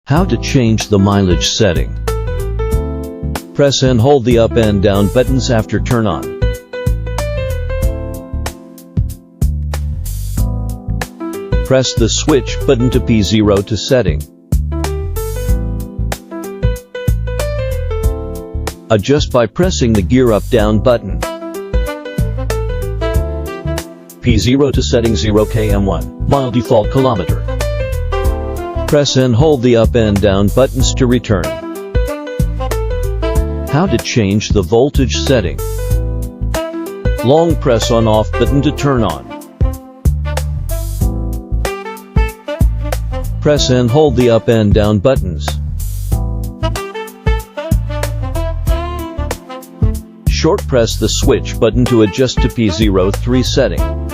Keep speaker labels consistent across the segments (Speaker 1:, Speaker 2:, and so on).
Speaker 1: How to change the mileage setting. Press and hold the up and down buttons after turn on. Press the switch button to P0 to setting. Adjust by pressing the gear up down button. P0 to setting 0 km1, mile default kilometer. Press and hold the up and down buttons to return. How to change the voltage setting. Long press on off button to turn on. Press and hold the up and down buttons. Short press the switch button to adjust to P03 setting.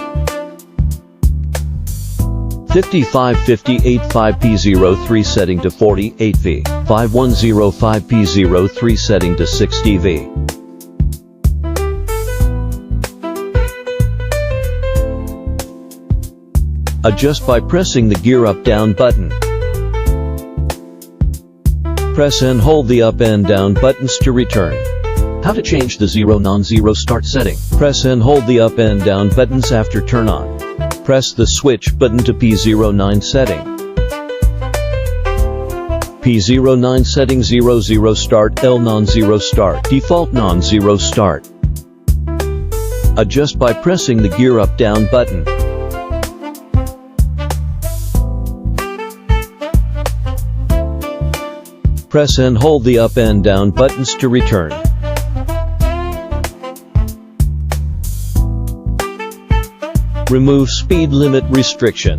Speaker 1: 55-50-85 P03 setting to 48V, 5105 P03 setting to 60V. Adjust by pressing the gear up down button. Press and hold the up and down buttons to return. How to change the zero non-zero start setting. Press and hold the up and down buttons after turn on. Press the switch button to P09 setting. P09 setting 00 start, L non-zero start, default non-zero start. Adjust by pressing the gear up down button. Press and hold the up and down buttons to return. Remove speed limit restriction.